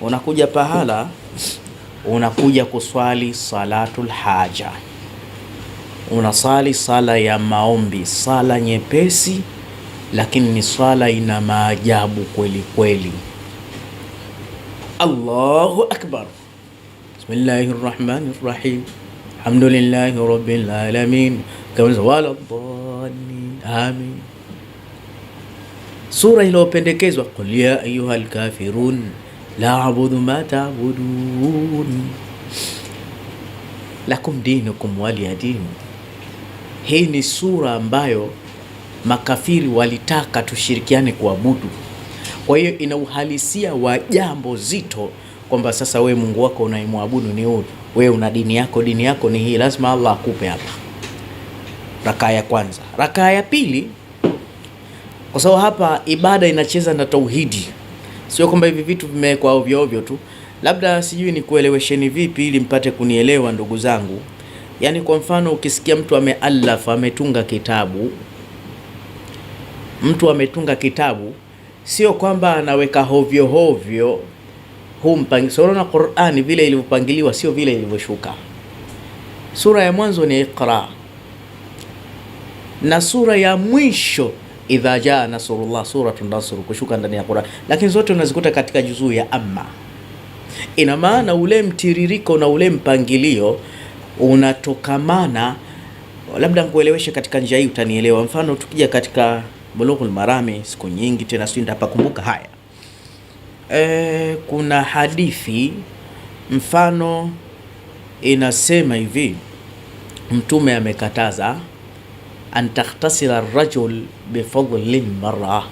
unakuja pahala, unakuja kuswali salatul haja, unasali sala ya maombi, sala nyepesi, lakini ni sala ina maajabu kweli kweli. Allahu akbar, bismillahir rahmanir rahim, alhamdulillahi rabbil alamin, waladdallin, amin. Sura iliyopendekezwa, qul ya ayyuhal kafirun la a'budu ma ta'budun lakum dinukum waliya din. Hii ni sura ambayo makafiri walitaka tushirikiane kuabudu. Kwa hiyo ina uhalisia wa jambo zito kwamba sasa we Mungu wako unaimwabudu ni huyu, we una dini yako ni hii, lazima Allah akupe hapa. Rakaa ya kwanza. Rakaa ya pili, kwa sababu hapa ibada inacheza na tauhidi, sio kwamba hivi vitu vimewekwa ovyo ovyo tu. Labda sijui ni kuelewesheni vipi ili mpate kunielewa ndugu zangu. Yani kwa mfano ukisikia mtu ametunga kitabu, mtu ametunga kitabu, sio kwamba anaweka hovyo hovyo huu mpangilio. Na Qur'ani vile ilivyopangiliwa sio vile ilivyoshuka. Sura ya mwanzo ni Iqra, na sura ya mwisho idha jaa nasrullah, suratul Nasr, kushuka ndani ya Qur'an, lakini zote unazikuta katika juzuu ya Amma. Ina maana ule mtiririko na ule mpangilio unatokamana, labda nikueleweshe katika njia hii utanielewa. Mfano tukija katika Bulughul Marami, siku nyingi tena sio nitapakumbuka haya. Kuna hadithi mfano inasema hivi, Mtume amekataza an taghtasila ar-rajul bifadli al-mar'a,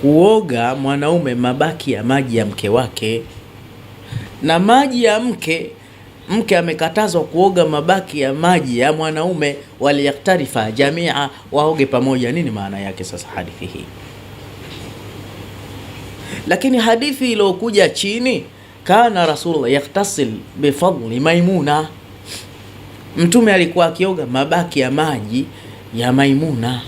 kuoga mwanaume mabaki ya maji ya mke wake. Na maji ya mke amekatazwa kuoga mabaki ya maji ya mwanaume, waliyaktarifa jamia, waoge pamoja. Nini maana yake sasa hadithi hii? Lakini hadithi iliyokuja chini, kana Rasulullah yaktasil bifadli Maimuna, Mtume alikuwa akioga mabaki ya maji ya Maimuna,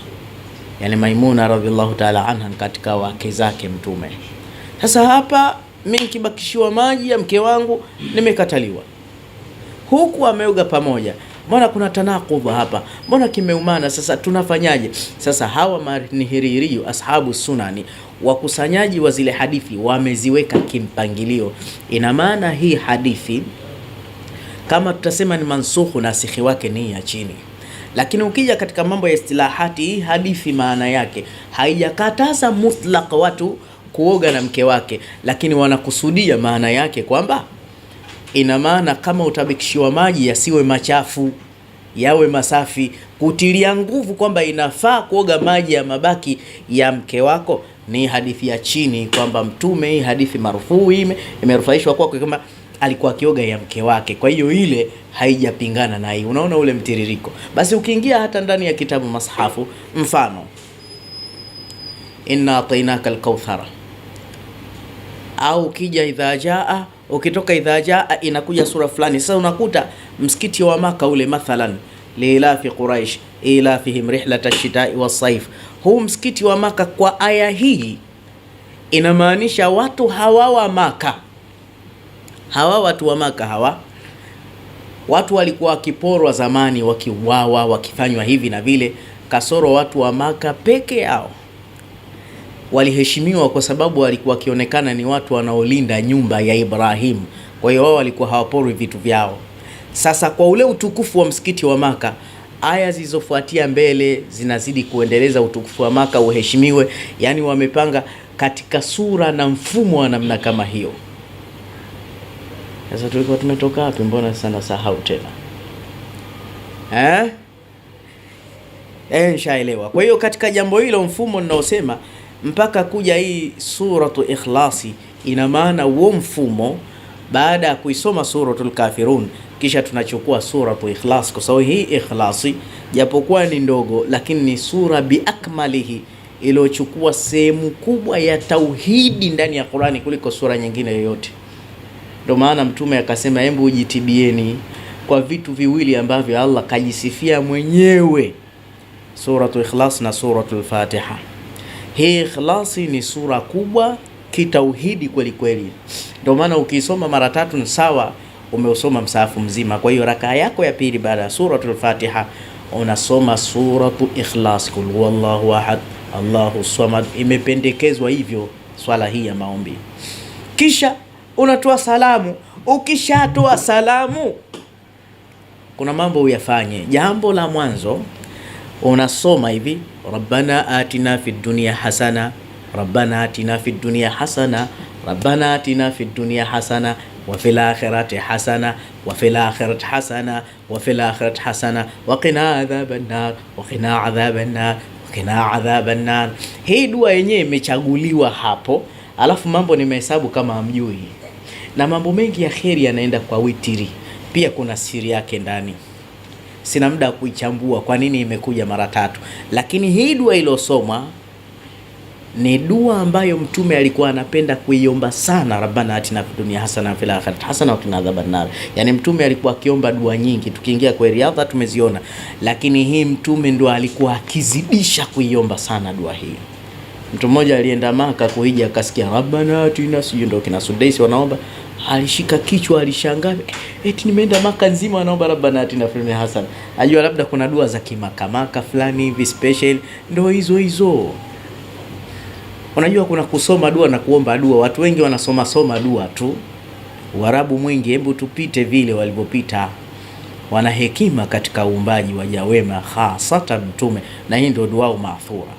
yani Maimuna radhiallahu ta'ala anha katika wake zake Mtume. Sasa hapa mimi nikibakishiwa maji ya mke wangu nimekataliwa, huku ameoga pamoja, mbona kuna tanakudha hapa, mbona kimeumana? Sasa tunafanyaje? Sasa hawa manihiririyu ashabu sunani, wakusanyaji wa zile hadithi, wameziweka kimpangilio. Ina maana hii hadithi kama tutasema ni mansukhu, nasikhi wake ni ya chini. Lakini ukija katika mambo ya istilahati, hii hadithi maana yake haijakataza mutlaq watu kuoga na mke wake, lakini wanakusudia maana yake kwamba ina maana kama utabikishiwa maji yasiwe machafu, yawe masafi, kutilia nguvu kwamba inafaa kuoga maji ya mabaki ya mke wako. Ni hadithi ya chini kwamba Mtume, hii hadithi marufuu imerufaishwa kwake kama alikuwa akioga ya mke wake. Kwa hiyo ile haijapingana na hii. Unaona ule mtiririko. Basi ukiingia hata ndani ya kitabu mashafu, mfano inna atainaka al-kauthara, au ukija idha jaa, ukitoka idha jaa inakuja sura fulani. Sasa unakuta msikiti wa Maka ule mathalan, lilafi Quraish ilafihim rihlata ash-shita'i was-sayf, huu msikiti wa Maka kwa aya hii inamaanisha watu hawa wa Maka, hawa watu wa Maka hawa, watu walikuwa wakiporwa zamani, wakiuawa, wakifanywa hivi na vile, kasoro watu wa Maka peke yao waliheshimiwa kwa sababu walikuwa wakionekana ni watu wanaolinda nyumba ya Ibrahim. Kwa hiyo wao walikuwa hawaporwi vitu vyao. Sasa kwa ule utukufu wa msikiti wa Maka, aya zilizofuatia mbele zinazidi kuendeleza utukufu wa Maka uheshimiwe. Yani wamepanga katika sura na mfumo wa namna kama hiyo. Sasa tulikuwa tumetoka wapi? Mbona sana sahau tena? Nishaelewa. Kwa hiyo katika jambo hilo, mfumo ninaosema mpaka kuja hii suratu Ikhlasi, ina maana huo mfumo baada ya kuisoma suratul Kafirun kisha tunachukua suratu Ikhlas, kwa sababu hii Ikhlasi japokuwa ni ndogo lakini ni sura biakmalihi, iliyochukua sehemu kubwa ya tauhidi ndani ya Qur'ani kuliko sura nyingine yoyote. Ndio maana Mtume akasema, hebu ujitibieni kwa vitu viwili ambavyo Allah kajisifia mwenyewe, suratu Ikhlas na suratul Fatiha. Hii Ikhlasi ni sura kubwa kitauhidi kweli kweli. Ndio maana ukisoma mara 3 ni sawa umeusoma msahafu mzima. Kwa hiyo rakaa yako ya pili baada ya suratul Fatiha unasoma suratu Ikhlas, kul huwallahu ahad Allahu samad. Imependekezwa hivyo swala hii ya maombi. Kisha unatoa salamu. Ukishatoa salamu kuna mambo uyafanye. Jambo la mwanzo unasoma hivi, Rabbana atina fid dunya hasana, Rabbana atina fid dunya hasana, Rabbana atina fid dunya hasana wa fil akhirati hasana wa fil akhirati hasana wa fil akhirati hasana wa qina adhaban nar wa qina adhaban nar wa qina adhaban nar. Hii dua yenyewe imechaguliwa hapo, alafu mambo nimehesabu kama hamjui. Na mambo mengi ya kheri yanaenda kwa witiri. Pia kuna siri yake ndani. Sina muda kuichambua kwa nini imekuja mara 3. Lakini hii dua iliyosomwa ni dua ambayo Mtume alikuwa anapenda kuiomba sana, Rabbana atina fid dunya hasana fil akhirati hasana wa qina adhaban nar. Yani Mtume alikuwa akiomba dua nyingi, tukiingia kwa riadha tumeziona, lakini hii Mtume ndo alikuwa akizidisha kuiomba sana dua hii. Mtu mmoja alienda Maka kuhija akasikia Rabbana atina, sio ndio kina Sudaisi wanaomba, alishika kichwa, alishangaa, eti nimeenda Maka nzima wanaomba Rabbana atina fil dunya hasana. Ajua labda kuna dua za kimaka fulani hivi special, ndio hizo. Unajua kuna kusoma dua na kuomba dua. Watu wengi wanasoma dua tu. Uarabu mwingi, hebu tupite vile walivyopita. Wana hekima katika uumbaji waja wema, hasata Mtume, na hii ndio dua maathura.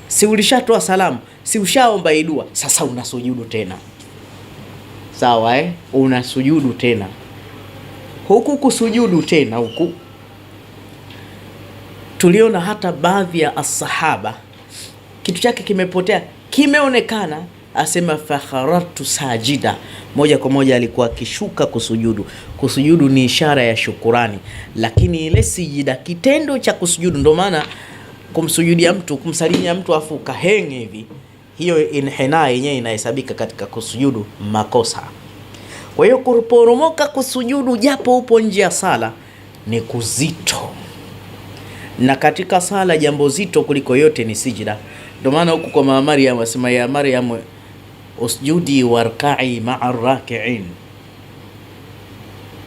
Si ulishatoa salamu, si ushaomba hii dua, sasa unasujudu tena. Sawa unasujudu tena. Huku kusujudu tena huku, tuliona hata baadhi ya as-sahaba kitu chake kimepotea, kimeonekana, asema fakharatu sajida, moja kwa moja alikuwa akishuka kusujudu. Kusujudu ni ishara ya shukurani, lakini ile sijida, kitendo cha kusujudu, ndio maana kumsujudia mtu, kumsalimia mtu afu kahenge hivi, hiyo inhina yenyewe inahesabika katika kusujudu makosa. Kwa hiyo kuporomoka kusujudu japo upo nje ya sala ni kuzito, na katika sala jambo zito kuliko yote ni sijida. Ndio maana huku kwa Maryam wasema ya Maryam usjudi warka'i ma'a raki'in.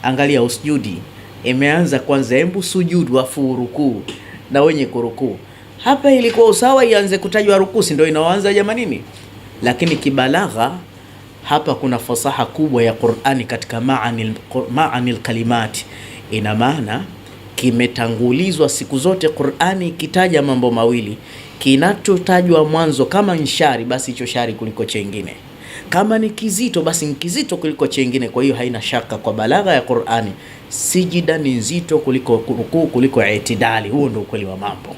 Angalia, usjudi imeanza kwanza, hebu sujudu afu rukuu na wenye kurukuu. Hapa ilikuwa usawa ianze kutajwa rukuu, ndio inaanza jamanini. Lakini kibalagha hapa kuna fasaha kubwa ya Qur'ani katika maanil kalimati. Ina maana kimetangulizwa siku zote Qur'ani ikitaja mambo mawili. Kinachotajwa mwanzo kama nshari, basi hicho shari kuliko chengine. Kama ni kizito, basi ni kizito kuliko chengine. Kwa hiyo haina shaka kwa balagha ya Qur'ani, sijida ni nzito kuliko rukuu, kuliko itidali. Huo ndio ukweli wa mambo.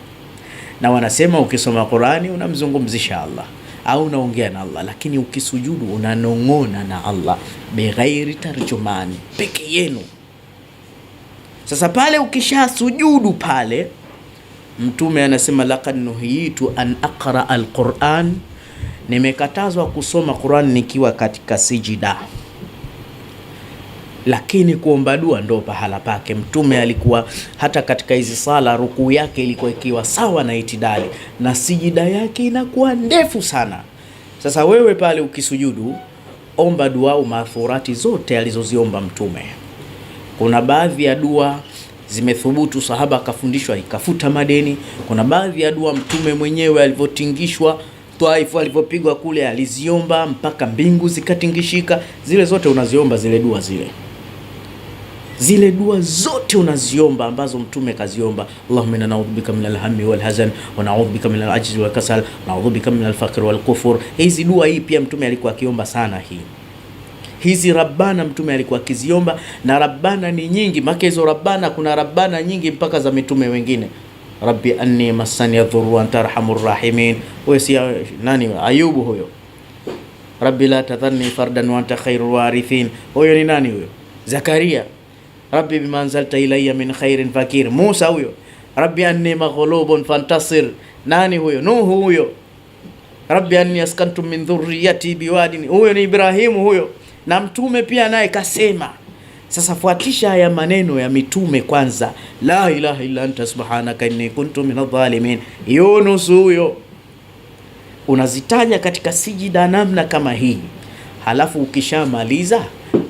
Na wanasema ukisoma Qur'ani unamzungumzisha Allah au unaongea na Allah, lakini ukisujudu unanong'ona na Allah bighairi tarjumani, peke yenu. Sasa pale ukisha sujudu pale, Mtume anasema laqad nuhiyitu an aqra al-Qur'an, nimekatazwa kusoma Qur'an nikiwa katika sijida. Lakini kuomba dua ndo pahala pake. Mtume alikuwa hata katika hizi sala rukuu yake ilikuwa ikiwa sawa na itidali, na sijida yake inakuwa ndefu sana. Sasa wewe pale ukisujudu, omba dua au maathurati zote alizoziomba Mtume. Kuna baadhi ya dua zimethubutu, sahaba akafundishwa ikafuta madeni. Kuna baadhi ya dua Mtume mwenyewe alivyotingishwa Taifu, alivyopigwa kule, aliziomba mpaka mbingu zikatingishika. Zile zote unaziomba zile dua zote unaziomba ambazo Mtume kaziomba. Allahumma inna na'udhu bika minal hammi wal hazan wa na'udhu bika minal ajzi wal kasal wa na'udhu bika minal faqri wal kufur. Hizi dua hii pia Mtume alikuwa akiomba sana hii. Hizi Rabbana Mtume alikuwa akiziomba, na Rabbana ni nyingi. Maka hizo Rabbana, kuna Rabbana nyingi mpaka za mitume wengine. Rabbi anni massani yadhurru wa anta arhamur rahimin. Huyo si nani? Ayubu huyo. Rabbi la tadhanni fardan wa anta khairul warithin. Huyo ni nani huyo? Zakaria. Rabbi bima anzalta ilayya min khairin fakir. Musa huyo. Rabbi anni maghlubun fantasir. Nani huyo? Nuhu huyo. Rabbi anni askantu min dhurriyyati biwadin. Huyo ni Ibrahimu huyo. Na Mtume pia naye kasema. Sasa fuatisha haya maneno ya mitume kwanza. La ilaha illa anta subhanaka inni kuntu minadh-dhalimin. Yunus huyo. unazitaja katika sijida namna kama hii. Halafu ukishamaliza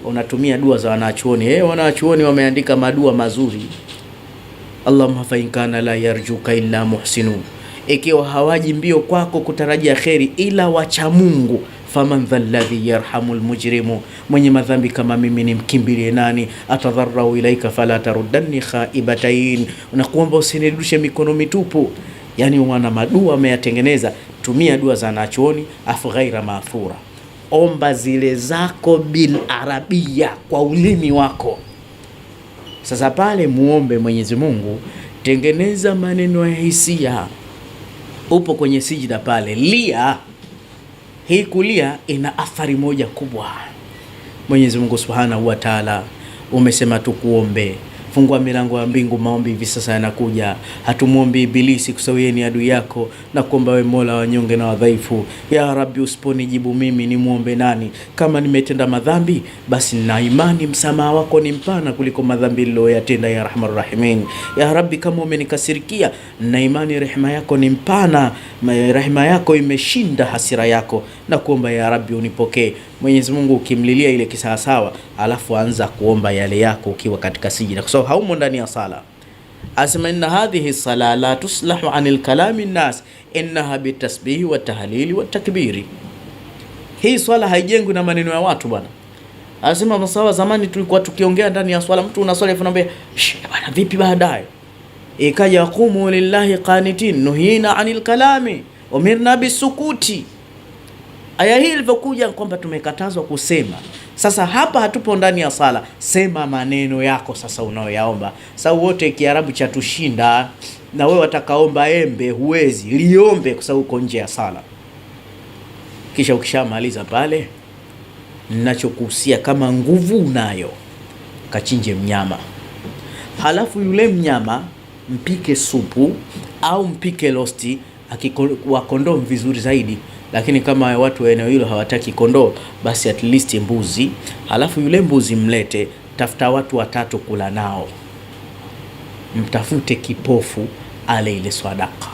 unatumia dua za wanachuoni. Wanachuoni wameandika madua mazuri. Allahumma fa in kana la yarjuka illa muhsinun, ikiwa hawaji mbio kwako kutarajia kheri ila wacha Mungu, faman dha alladhi yarhamul mujrimu, mwenye madhambi kama mimi ni mkimbilie nani? Atadharrau ilaika fala taruddanni khaibatain, unakuomba usinirudishe mikono mitupu. Yani wana madua wameyatengeneza. Tumia dua za wanachuoni, afu ghaira maathura, omba zile zako bil arabia, kwa ulimi wako. Sasa pale muombe Mwenyezi Mungu, tengeneza maneno ya hisia. Upo kwenye sijida pale, lia. Hii kulia ina athari moja kubwa. Mwenyezi Mungu Subhanahu wa Ta'ala umesema tukuombe, fungua milango ya mbingu, maombi hivi sasa yanakuja. Hatumuombi Ibilisi kusawie ni adui yako, na kuomba wewe Mola wanyonge na wadhaifu. Ya Rabbi, usiponijibu mimi ni muombe nani? Kama nimetenda madhambi, basi na imani msamaha wako ni mpana kuliko madhambi niliyoyatenda, ya Rahman Rahimin. Ya Rabbi, kama umenikasirikia, na imani rehema yako ni mpana, rehema yako imeshinda hasira yako, na kuomba ya Rabbi unipokee. Mwenyezi Mungu ukimlilia ile kisawasawa, alafu anza kuomba yale yako ukiwa katika sijida, kwa sababu haumo ndani ya sala. Asema inna hadhihi sala la tuslahu anil kalami nnas innaha bitasbihi wa tahlili wa takbiri. Hii swala haijengwi na maneno ya watu bwana. Asema masawa, zamani tulikuwa tukiongea ndani ya swala, mtu una swala afanambia bwana vipi baadaye, ikaja yaqumu lillahi qanitin nuhina anil kalami umirna bisukuti. Aya hii ilivyokuja kwamba tumekatazwa kusema. Sasa hapa hatupo ndani ya sala, sema maneno yako sasa unayoyaomba. Sasa wote Kiarabu cha tushinda, na wewe watakaomba embe huwezi, liombe kwa sababu uko nje ya sala. Kisha ukishamaliza pale, ninachokuhusia kama nguvu unayo, kachinje mnyama. Halafu yule mnyama mpike supu au mpike rosti, akikuwa kondoo vizuri zaidi. Lakini kama watu wa eneo hilo hawataki kondoo, basi at least mbuzi. Halafu yule mbuzi mlete, tafuta watu 3 kula nao. Mtafute kipofu ale ile sadaka.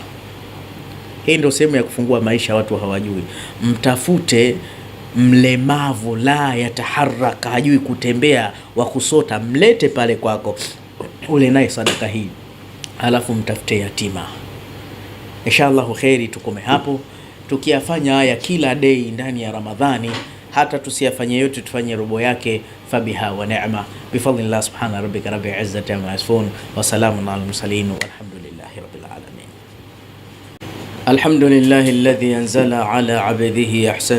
Hii ndio sehemu ya kufungua maisha, watu hawajui. Mtafute mlemavu la yataharaka, hajui kutembea, wa kusota, mlete pale kwako, ule naye sadaka hii. Halafu mtafute yatima. Inshallah khairi, tukome hapo. Tukiyafanya haya kila day ndani ya Ramadhani, hata tusiyafanye yote, tufanye robo yake, fabiha wa ni'ma, bifadlillah subhana rabbika rabbil izzati amma yasifun, wa salamun alal mursalin, walhamdulillahi rabbil alamin. Alhamdulillahi alladhi anzala ala abdihi ahsan